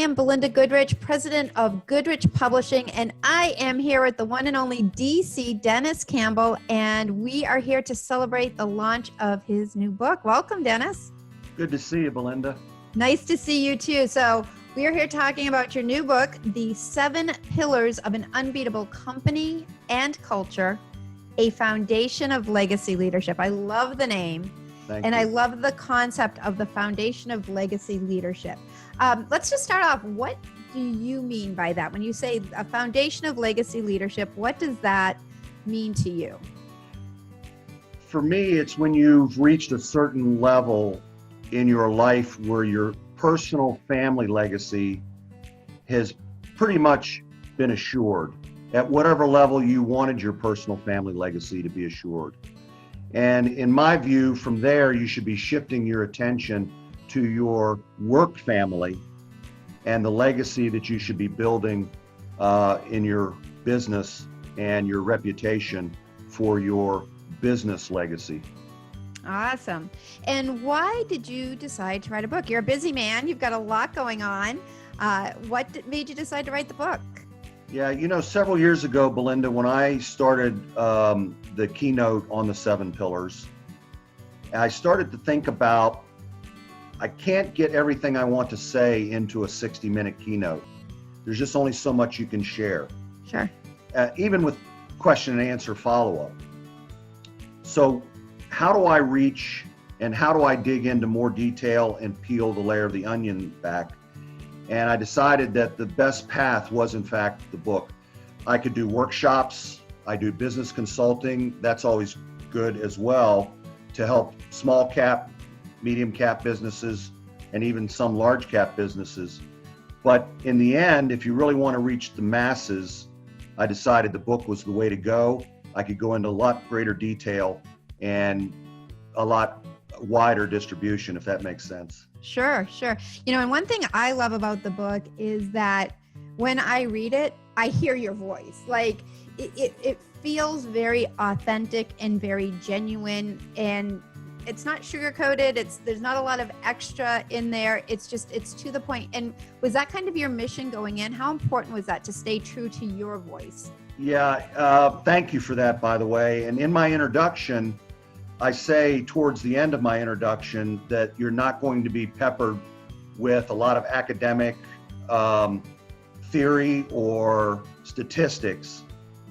am Belinda Goodrich, president of Goodrich Publishing, and I am here with the one and only DC Dennis Campbell, and we are here to celebrate the launch of his new book. Welcome, Dennis. Good to see you, Belinda. Nice to see you too. So we are here talking about your new book, The 7 Pillars of an Unbeatable Company and Culture, a Foundation of Legacy Leadership. I love the name. Thank and you. I love the concept of the foundation of legacy leadership. Let's just start off. What do you mean by that? When you say a foundation of legacy leadership, what does that mean to you? For me, it's when you've reached a certain level in your life where your personal family legacy has pretty much been assured at whatever level you wanted your personal family legacy to be assured. And in my view, from there, you should be shifting your attention to your work family and the legacy that you should be building in your business and your reputation for your business legacy. Awesome. And why did you decide to write a book? You're a busy man. You've got a lot going on. What made you decide to write the book? Yeah, you know, several years ago, Belinda, when I started the keynote on the 7 pillars, I started to think about, I can't get everything I want to say into a 60-minute keynote. There's just only so much you can share. Sure. Even with question and answer follow-up. So how do I reach and how do I dig into more detail and peel the layer of the onion back? And I decided that the best path was, in fact, the book. I could do workshops. I do business consulting. That's always good as well to help small cap, medium cap businesses, and even some large cap businesses. But in the end, if you really want to reach the masses, I decided the book was the way to go. I could go into a lot greater detail and a lot wider distribution, if that makes sense. Sure, sure. You know, and one thing I love about the book is that when I read it, I hear your voice. Like it feels very authentic and very genuine, and it's not sugar-coated. There's not a lot of extra in there. It's to the point. And was that kind of your mission going in? How important was that to stay true to your voice? Yeah, thank you for that, by the way. And in my introduction, I say towards the end of my introduction that you're not going to be peppered with a lot of academic theory or statistics,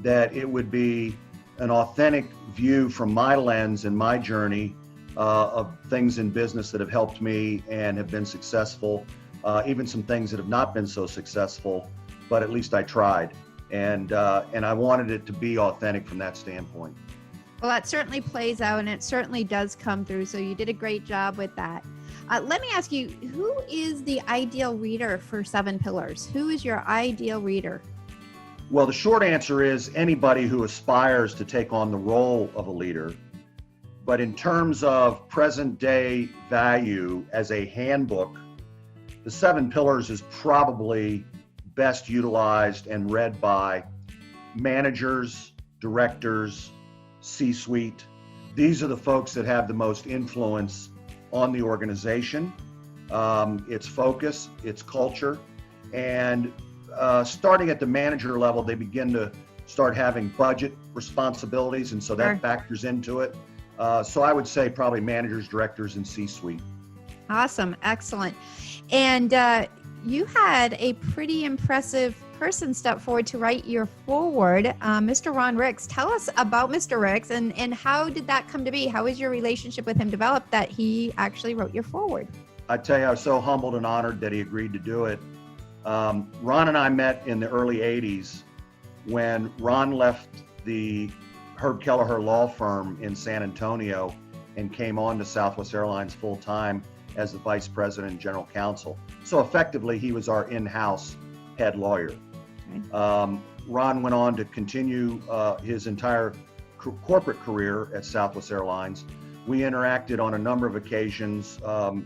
that it would be an authentic view from my lens and my journey of things in business that have helped me and have been successful, even some things that have not been so successful, but at least I tried. And I wanted it to be authentic from that standpoint. Well, that certainly plays out, and it certainly does come through. So you did a great job with that. Let me ask you, who is the ideal reader for 7 Pillars? Who is your ideal reader? Well, the short answer is anybody who aspires to take on the role of a leader. But in terms of present day value as a handbook, the 7 Pillars is probably best utilized and read by managers, directors, C-suite. These are the folks that have the most influence on the organization, its focus, its culture, and starting at the manager level, they begin to start having budget responsibilities, and so that factors into it. So I would say probably managers, directors, and C-suite. Awesome, excellent. And you had a pretty impressive person step forward to write your foreword, Mr. Ron Ricks. Tell us about Mr. Ricks and how did that come to be? How was your relationship with him developed that he actually wrote your foreword? I tell you, I was so humbled and honored that he agreed to do it. Ron and I met in the early 80s when Ron left the Herb Kelleher law firm in San Antonio and came on to Southwest Airlines full time as the vice president and general counsel. So effectively, he was our in-house head lawyer. Ron went on to continue his entire corporate career at Southwest Airlines. We interacted on a number of occasions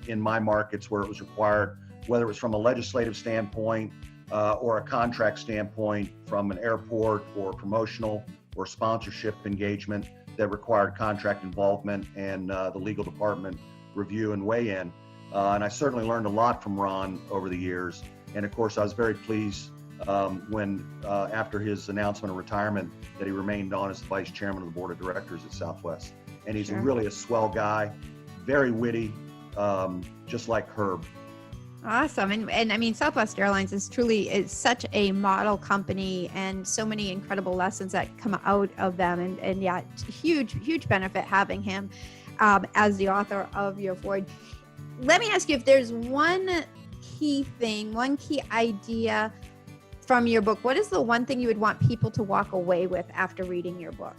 in my markets where it was required, whether it was from a legislative standpoint or a contract standpoint from an airport or promotional or sponsorship engagement that required contract involvement and the legal department review and weigh in. And I certainly learned a lot from Ron over the years. And of course, I was very pleased when after his announcement of retirement that he remained on as the vice chairman of the board of directors at Southwest. And he's really a swell guy, very witty, just like Herb. Awesome. And I mean, Southwest Airlines is such a model company, and so many incredible lessons that come out of them. And yeah, huge benefit having him as the author of your Ford. Let me ask you if there's one key idea from your book. What is the one thing you would want people to walk away with after reading your book?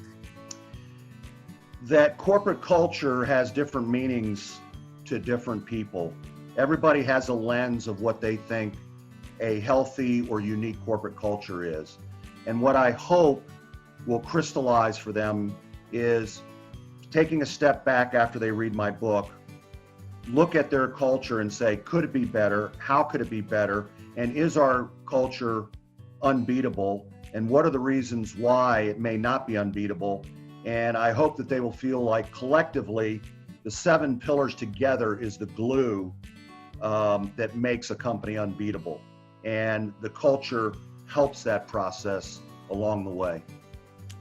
That corporate culture has different meanings to different people. Everybody has a lens of what they think a healthy or unique corporate culture is. And what I hope will crystallize for them is taking a step back after they read my book, look at their culture and say, could it be better? How could it be better? And is our culture unbeatable? And what are the reasons why it may not be unbeatable? And I hope that they will feel like collectively, the 7 pillars together is the glue that makes a company unbeatable. And the culture helps that process along the way.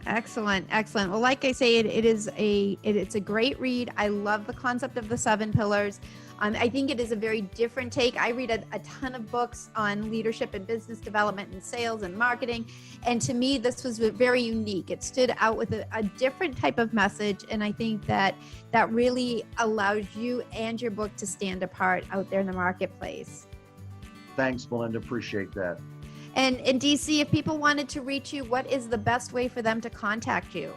Excellent. Well, like I say, it's a great read. I love the concept of the 7 pillars. I think it is a very different take. I read a ton of books on leadership and business development and sales and marketing. And to me, this was very unique. It stood out with a different type of message. And I think that really allows you and your book to stand apart out there in the marketplace. Thanks, Belinda. Appreciate that. And DC, if people wanted to reach you, what is the best way for them to contact you?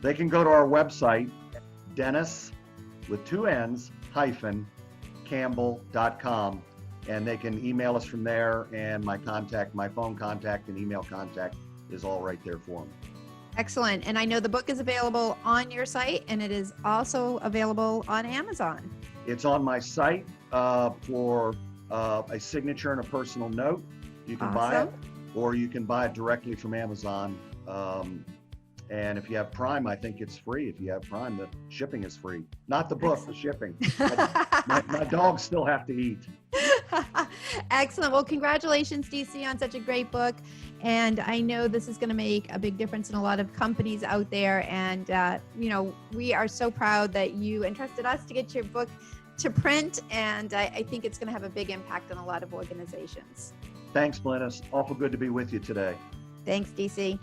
They can go to our website, Dennis, with 2 N's, Campbell.com, and they can email us from there, and my phone contact and email contact is all right there for them. Excellent. And I know the book is available on your site, and it is also available on Amazon. It's on my site for a signature and a personal note. You can buy it, or you can buy it directly from Amazon. And if you have Prime, I think it's free. If you have Prime, the shipping is free. Not the book, the shipping. My dogs still have to eat. Excellent. Well, congratulations, DC, on such a great book. And I know this is going to make a big difference in a lot of companies out there. And, we are so proud that you entrusted us to get your book to print. And I think it's going to have a big impact on a lot of organizations. Thanks, Belinda. Awful good to be with you today. Thanks, DC.